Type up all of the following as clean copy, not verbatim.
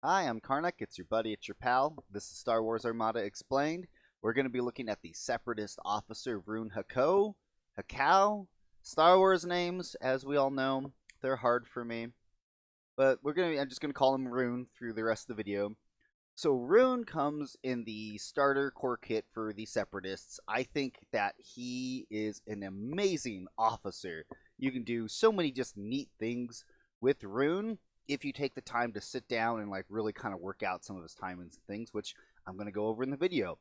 Hi, I'm Karnak. It's your buddy, it's your pal. This is Star Wars Armada Explained. We're going to be looking at the Separatist officer Rune Haako. Star Wars names, as we all know, they're hard for me. But I'm just gonna call him Rune through the rest of the video. So Rune comes in the starter core kit for the Separatists. I think that he is an amazing officer. You can do so many just neat things with Rune if you take the time to sit down and like really kind of work out some of his timings and things, which I'm going to go over in the video.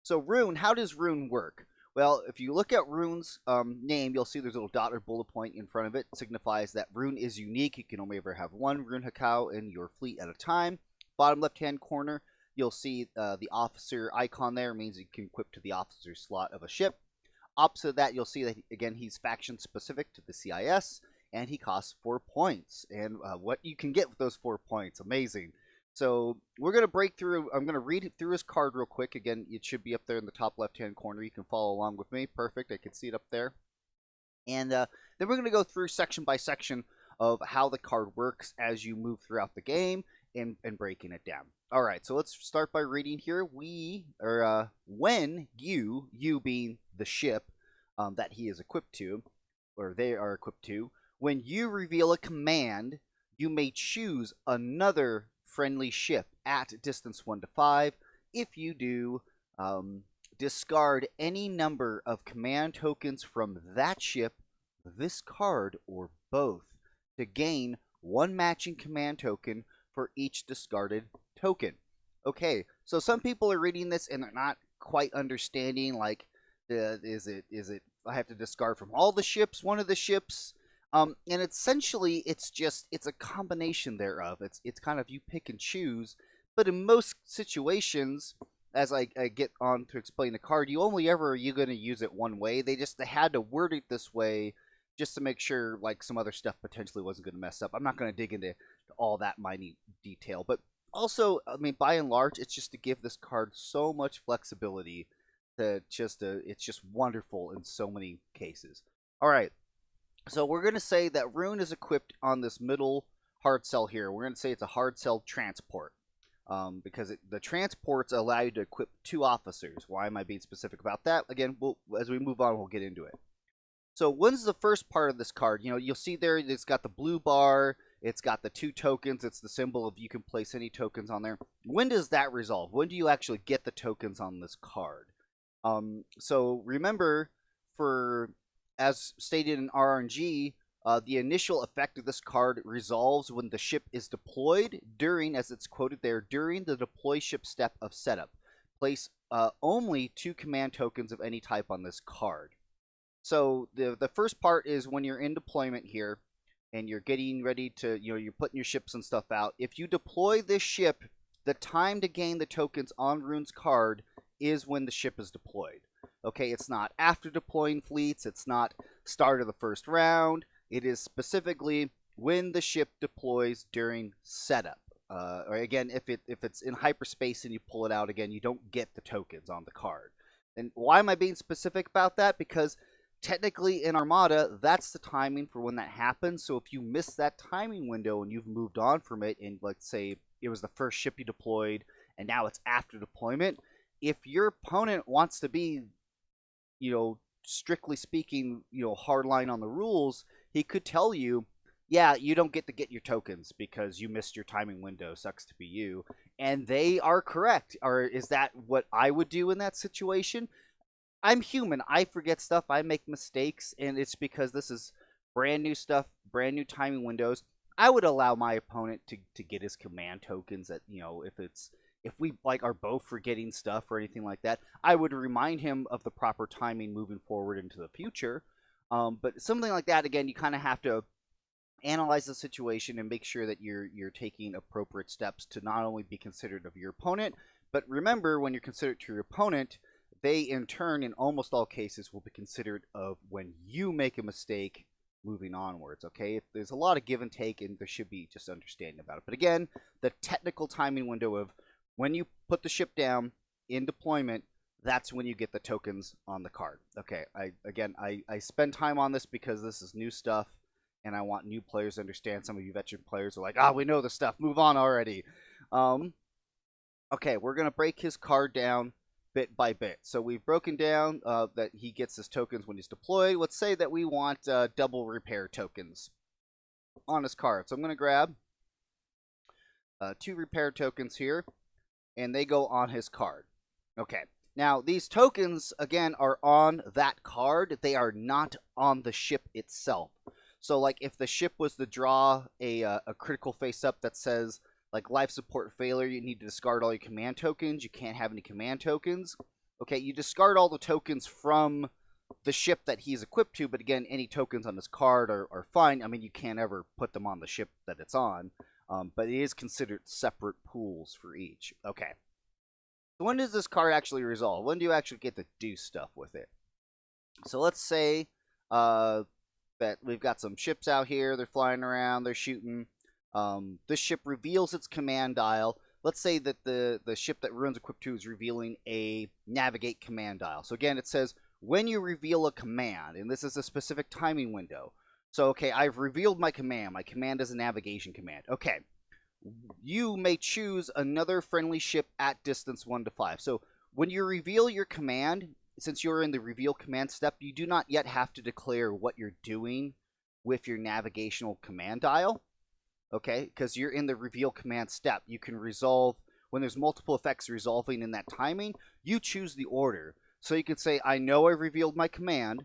So Rune, how does Rune work? Well, if you look at Rune's name, you'll see there's a little dot or bullet point in front of it. It signifies that Rune is unique. You can only ever have one Rune Haako in your fleet at a time. Bottom left-hand corner, you'll see the officer icon there. It means you can equip to the officer slot of a ship. Opposite of that, you'll see that, again, he's faction-specific to the CIS, and he costs 4 points. And what you can get with those 4 points, amazing. So we're going to break through. I'm going to read through his card real quick. Again, it should be up there in the top left-hand corner. You can follow along with me. Perfect. I can see it up there. And then we're going to go through section by section of how the card works as you move throughout the game and breaking it down. All right, so let's start by reading here. When you being the ship that he is equipped to, or they are equipped to, when you reveal a command, you may choose another friendly ship at distance 1 to 5. If you do, discard any number of command tokens from that ship, this card, or both, to gain 1 matching command token for each discarded token. Okay, so some people are reading this and they're not quite understanding, like, is it I have to discard from all the ships, one of the ships? And essentially, it's a combination thereof. It's kind of you pick and choose. But in most situations, as I get on to explain the card, you're going to use it one way. They had to word it this way just to make sure like some other stuff potentially wasn't going to mess up. I'm not going to dig into all that minute detail, but also, I mean, by and large, it's just to give this card so much flexibility that it's just wonderful in so many cases. All right. So we're going to say that Rune is equipped on this middle hard cell here. We're going to say it's a hard cell transport because the transports allow you to equip 2 officers. Why am I being specific about that? Again, as we move on, we'll get into it. So when's the first part of this card? You know, you'll see there it's got the blue bar. It's got the 2 tokens. It's the symbol of you can place any tokens on there. When does that resolve? When do you actually get the tokens on this card? So remember, as stated in RNG, the initial effect of this card resolves when the ship is deployed during, as it's quoted there, during the deploy ship step of setup. Place only 2 command tokens of any type on this card. So the first part is when you're in deployment here and you're getting ready to, you're putting your ships and stuff out. If you deploy this ship, the time to gain the tokens on Rune's card is when the ship is deployed. Okay, it's not after deploying fleets. It's not start of the first round. It is specifically when the ship deploys during setup. Or again, if it's in hyperspace and you pull it out again, you don't get the tokens on the card. And why am I being specific about that? Because technically in Armada, that's the timing for when that happens. So if you miss that timing window and you've moved on from it, and let's say it was the first ship you deployed and now it's after deployment, if your opponent wants to be, strictly speaking, hardline on the rules, he could tell you, yeah, you don't get to get your tokens because you missed your timing window. Sucks to be you. And they are correct. Or is that what I would do in that situation? I'm human. I forget stuff. I make mistakes. And it's because this is brand new stuff, brand new timing windows. I would allow my opponent to get his command tokens at, if we like are both forgetting stuff or anything like that, I would remind him of the proper timing moving forward into the future. But something like that, again, you kind of have to analyze the situation and make sure that you're taking appropriate steps to not only be considerate of your opponent, but remember, when you're considerate to your opponent, they in turn, in almost all cases, will be considerate of when you make a mistake moving onwards. Okay, there's a lot of give and take, and there should be just understanding about it. But again, the technical timing window of when you put the ship down in deployment, that's when you get the tokens on the card. Okay, I spend time on this because this is new stuff, and I want new players to understand. Some of you veteran players are like, we know the stuff, move on already. Okay, we're going to break his card down bit by bit. So we've broken down that he gets his tokens when he's deployed. Let's say that we want double repair tokens on his card. So I'm going to grab 2 repair tokens here, and they go on his card. Okay. Now, these tokens, again, are on that card. They are not on the ship itself. So, like, if the ship was to draw a critical face-up that says, like, life support failure, you need to discard all your command tokens. You can't have any command tokens. Okay, you discard all the tokens from the ship that he's equipped to, but again, any tokens on his card are fine. I mean, you can't ever put them on the ship that it's on, but it is considered separate pools for each. Okay. So when does this card actually resolve? When do you actually get to do stuff with it? So let's say that we've got some ships out here. They're flying around. They're shooting. This ship reveals its command dial. Let's say that the ship that Rune's equipped to is revealing a navigate command dial. So again, it says when you reveal a command, and this is a specific timing window. So, okay, I've revealed my command. My command is a navigation command. Okay. You may choose another friendly ship at distance 1 to 5. So when you reveal your command, since you're in the reveal command step, you do not yet have to declare what you're doing with your navigational command dial. Okay, because you're in the reveal command step. You can resolve, when there's multiple effects resolving in that timing, you choose the order. So you can say, I know I revealed my command,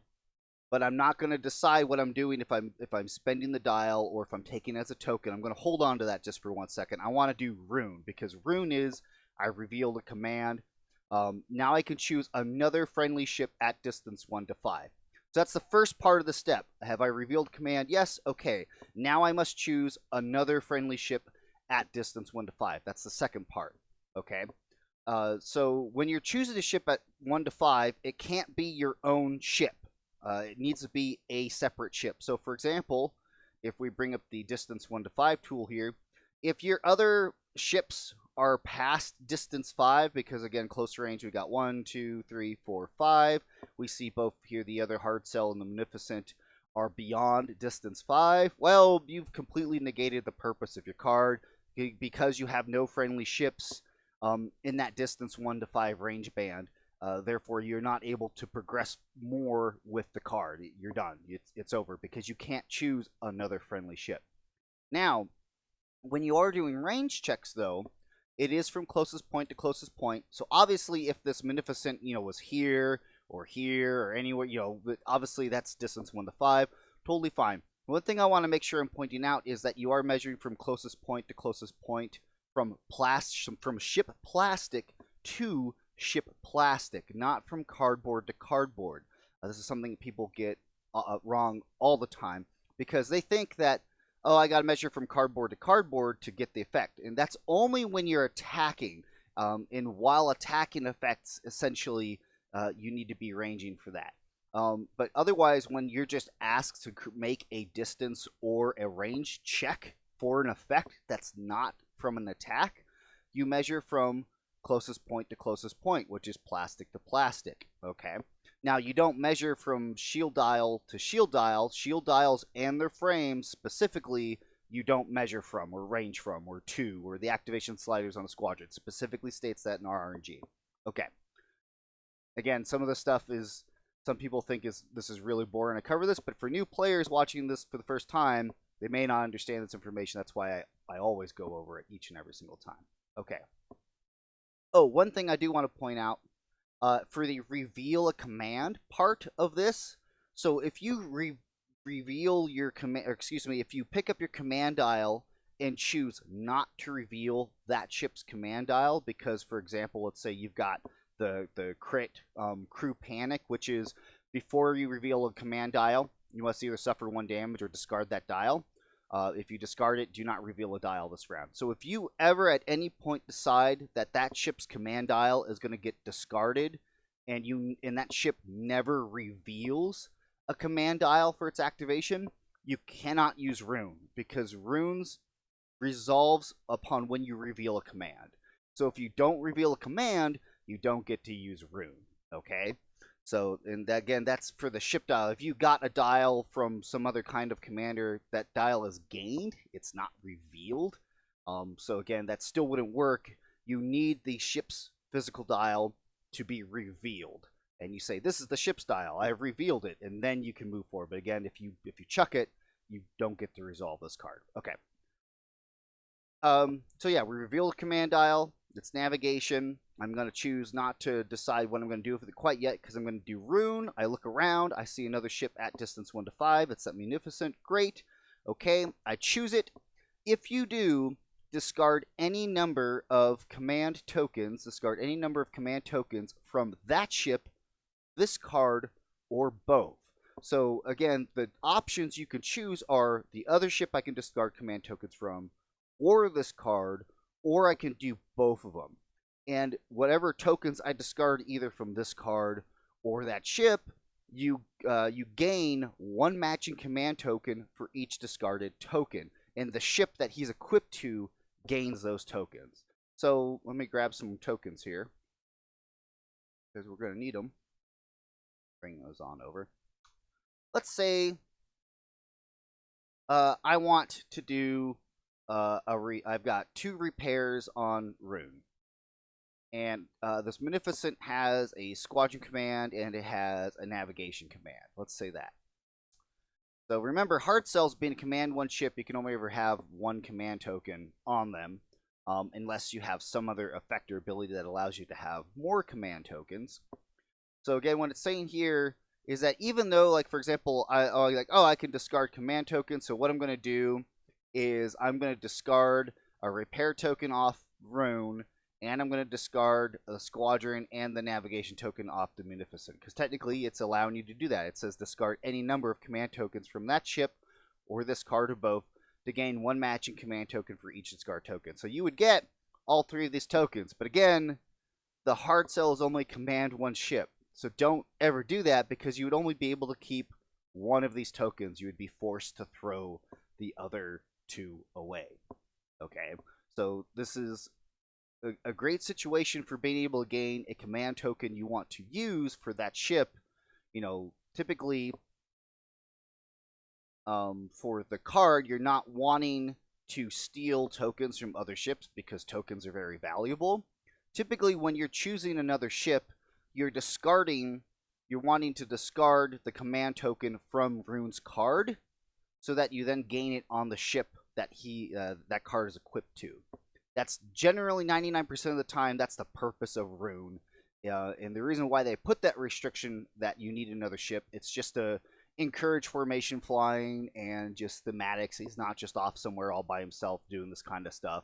but I'm not going to decide what I'm doing if I'm spending the dial or if I'm taking it as a token. I'm going to hold on to that just for 1 second. I want to do Rune, because Rune is, I revealed a command. Now I can choose another friendly ship at distance 1 to 5. So that's the first part of the step. Have I revealed command? Yes. Okay. Now I must choose another friendly ship at distance 1 to 5. That's the second part. Okay. So when you're choosing a ship at 1 to 5, it can't be your own ship. It needs to be a separate ship. So, for example, if we bring up the distance 1 to 5 tool here, if your other ships are past distance 5, because again, close range, we got 1, 2, 3, 4, 5. We see both here, the other hard cell and the Munificent are beyond distance 5. Well, you've completely negated the purpose of your card because you have no friendly ships in that distance 1 to 5 range band. Therefore, you're not able to progress more with the card. You're done. It's over because you can't choose another friendly ship. Now, when you are doing range checks, though, it is from closest point to closest point. So obviously, if this Munificent, was here or anywhere, obviously that's distance 1 to 5. Totally fine. One thing I want to make sure I'm pointing out is that you are measuring from closest point to closest point from ship plastic to ship plastic, not from cardboard to cardboard. This is something people get wrong all the time because they think that, oh, I got to measure from cardboard to cardboard to get the effect. And that's only when you're attacking. And while attacking effects, essentially, you need to be ranging for that. But otherwise, when you're just asked to make a distance or a range check for an effect that's not from an attack, you measure from closest point to closest point, which is plastic to plastic. Okay. Now, you don't measure from shield dial to shield dial. Shield dials and their frames specifically, you don't measure from or range from or to, or the activation sliders on the squadron specifically states that in our RNG. Okay. Again, some of the stuff is, some people think this is really boring to cover this, but for new players watching this for the first time, they may not understand this information. That's why I always go over it each and every single time. Okay. Oh, one thing I do want to point out, for the reveal a command part of this, so if you reveal your command, if you pick up your command dial and choose not to reveal that ship's command dial, because, for example, let's say you've got the crit crew panic, which is before you reveal a command dial, you must either suffer 1 damage or discard that dial. If you discard it, do not reveal a dial this round. So if you ever at any point decide that that ship's command dial is going to get discarded, and that ship never reveals a command dial for its activation, you cannot use Rune, because Runes resolves upon when you reveal a command. So if you don't reveal a command, you don't get to use Rune. Okay? So, and again, that's for the ship dial. If you got a dial from some other kind of commander, that dial is gained. It's not revealed. So again, that still wouldn't work. You need the ship's physical dial to be revealed. And you say, this is the ship's dial. I have revealed it. And then you can move forward. But again, if you chuck it, you don't get to resolve this card. Okay. So yeah, we reveal the command dial. It's navigation. I'm going to choose not to decide what I'm going to do with it quite yet because I'm going to do Rune. I look around. I see another ship at distance 1 to 5. It's that Munificent. Great. Okay, I choose it. If you do, discard any number of command tokens. Discard any number of command tokens from that ship, this card, or both. So again, the options you can choose are the other ship I can discard command tokens from, or this card, or I can do both of them. And whatever tokens I discard either from this card or that ship, you gain 1 matching command token for each discarded token. And the ship that he's equipped to gains those tokens. So let me grab some tokens here because we're going to need them. Bring those on over. Let's say I want to do I've got 2 repairs on Rune. And this Munificent has a squadron command and it has a navigation command. Let's say that. So remember, hard cells being a command 1 ship, you can only ever have 1 command token on them, unless you have some other effect or ability that allows you to have more command tokens. So again, what it's saying here is that even though, like for example, I can discard command tokens. So what I'm going to do is I'm going to discard a repair token off Rune, and I'm going to discard the squadron and the navigation token off the Munificent, because technically it's allowing you to do that. It says discard any number of command tokens from that ship or this card or both to gain 1 matching command token for each discard token. So you would get all 3 of these tokens, but again, the hard cell is only command 1 ship. So don't ever do that because you would only be able to keep 1 of these tokens. You would be forced to throw the other 2 away. Okay, so this is a great situation for being able to gain a command token you want to use for that ship. You know, typically for the card, you're not wanting to steal tokens from other ships because tokens are very valuable. Typically, when you're choosing another ship, you're wanting to discard the command token from Rune's card so that you then gain it on the ship that that card is equipped to. That's generally 99% of the time, that's the purpose of Rune. And the reason why they put that restriction that you need another ship, it's just to encourage formation flying and just thematics. He's not just off somewhere all by himself doing this kind of stuff.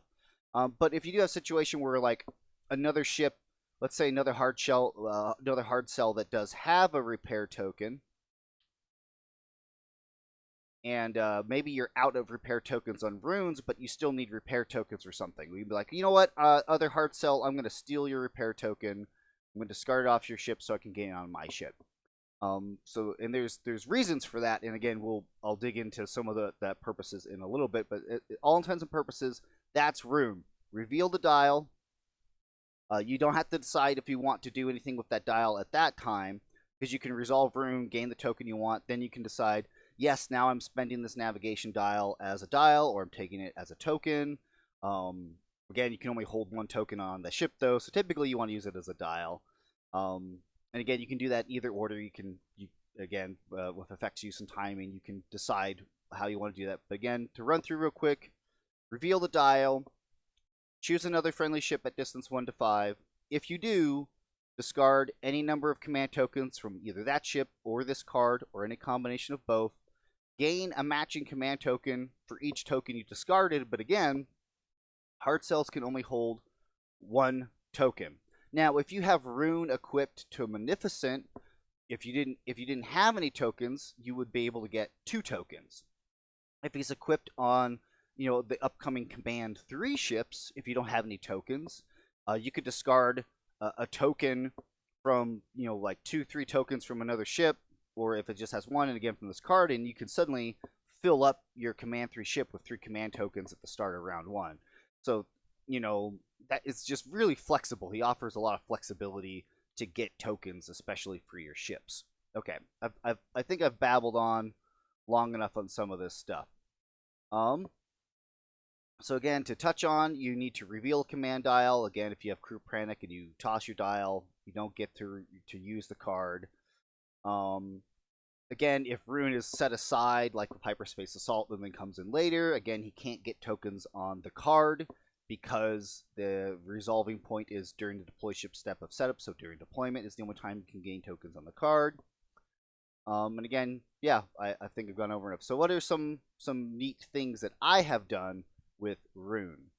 But if you do have a situation where like another ship, let's say another hard cell that does have a repair token, and maybe you're out of repair tokens on Runes, but you still need repair tokens or something. We'd be like, you know what, other hard cell, I'm going to steal your repair token. I'm going to discard it off your ship so I can gain it on my ship. So, and there's reasons for that, and again, I'll dig into some of that purposes in a little bit, but all intents and purposes, that's Rune. Reveal the dial. You don't have to decide if you want to do anything with that dial at that time, because you can resolve Rune, gain the token you want, then you can decide, yes, now I'm spending this navigation dial as a dial, or I'm taking it as a token. Again, you can only hold 1 token on the ship, though, so typically you want to use it as a dial. And again, you can do that either order. Again, with effects use and timing, you can decide how you want to do that. But again, to run through real quick, reveal the dial, choose another friendly ship at distance 1 to 5. If you do, discard any number of command tokens from either that ship or this card, or any combination of both. Gain a matching command token for each token you discarded, but again, hard cells can only hold 1 token. Now, if you have Rune equipped to a Munificent, if you didn't have any tokens, you would be able to get 2 tokens. If he's equipped on, you know, the upcoming Command 3 ships, if you don't have any tokens, you could discard a token from, you know, like 2-3 tokens from another ship, or if it just has 1, and again from this card, and you can suddenly fill up your Command 3 ship with 3 command tokens at the start of round 1. So, you know, that is just really flexible. He offers a lot of flexibility to get tokens, especially for your ships. Okay, I think I've babbled on long enough on some of this stuff. So again, to touch on, you need to reveal a command dial. Again, if you have crew panic and you toss your dial, you don't get to use the card. Again, if Rune is set aside, like with Hyperspace Assault, then comes in later, again, he can't get tokens on the card because the resolving point is during the deploy ship step of setup, so during deployment is the only time you can gain tokens on the card. And again, yeah, I think I've gone over enough. So what are some neat things that I have done with Rune?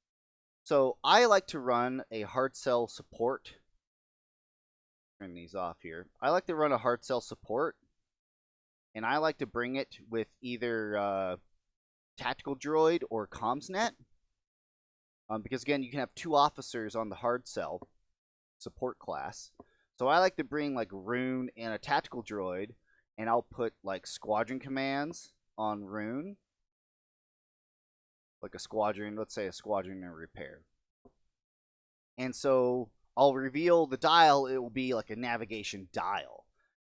So I like to run a hard sell support. Turn these off here. I like to run a hard sell support, and I like to bring it with either tactical droid or commsnet. Because again, you can have 2 officers on the hard sell support class. So I like to bring like Rune and a tactical droid, and I'll put like squadron commands on Rune. Like a squadron, let's say a squadron in repair. And so I'll reveal the dial, it will be like a navigation dial.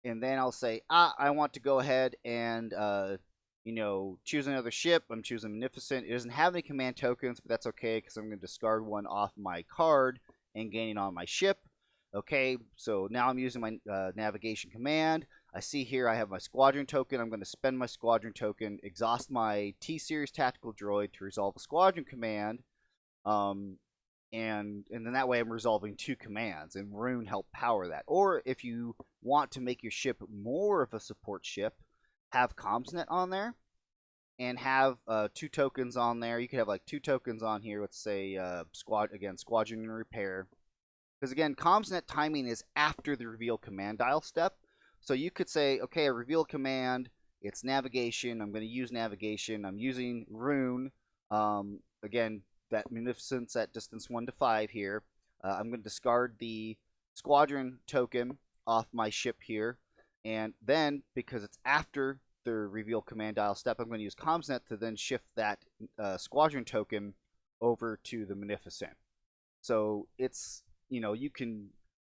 And then I'll say, I want to go ahead and, choose another ship. I'm choosing Magnificent. It doesn't have any command tokens, but that's okay because I'm going to discard one off my card and gain it on my ship. Okay, so now I'm using my navigation command. I see here I have my squadron token. I'm going to spend my squadron token, exhaust my T-Series tactical droid to resolve a squadron command. And then that way I'm resolving 2 commands, and Rune help power that. Or if you want to make your ship more of a support ship, have commsnet on there and have 2 tokens on there. You could have like 2 tokens on here. Let's say squadron in repair. Because again, commsnet timing is after the reveal command dial step. So you could say, okay, a reveal command, it's navigation. I'm going to use navigation. I'm using Rune. Again, that Munificence at distance 1 to 5 here. I'm going to discard the squadron token off my ship here. And then, because it's after the reveal command dial step, I'm going to use commsnet to then shift that squadron token over to the Munificent. So it's, you can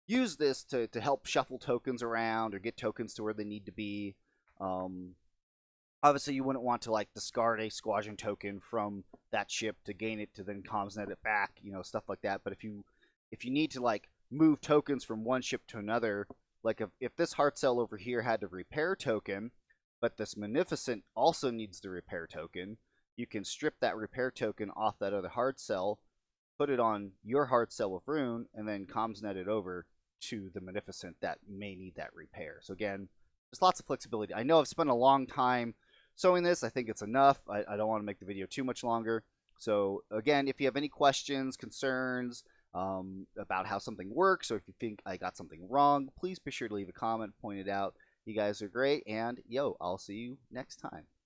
use this to help shuffle tokens around or get tokens to where they need to be. Obviously, you wouldn't want to like discard a squadron token from that ship to gain it to then commsnet it back, stuff like that. But if you need to like move tokens from one ship to another, like if this hard cell over here had a repair token, but this Magnificent also needs the repair token, you can strip that repair token off that other hard cell, put it on your hard cell with Rune, and then commsnet it over to the Magnificent that may need that repair. So again, there's lots of flexibility. I know I've spent a long time showing this. I think it's enough. I don't want to make the video too much longer. So again, if you have any questions, concerns about how something works, or if you think I got something wrong, please be sure to leave a comment, point it out. You guys are great, and I'll see you next time.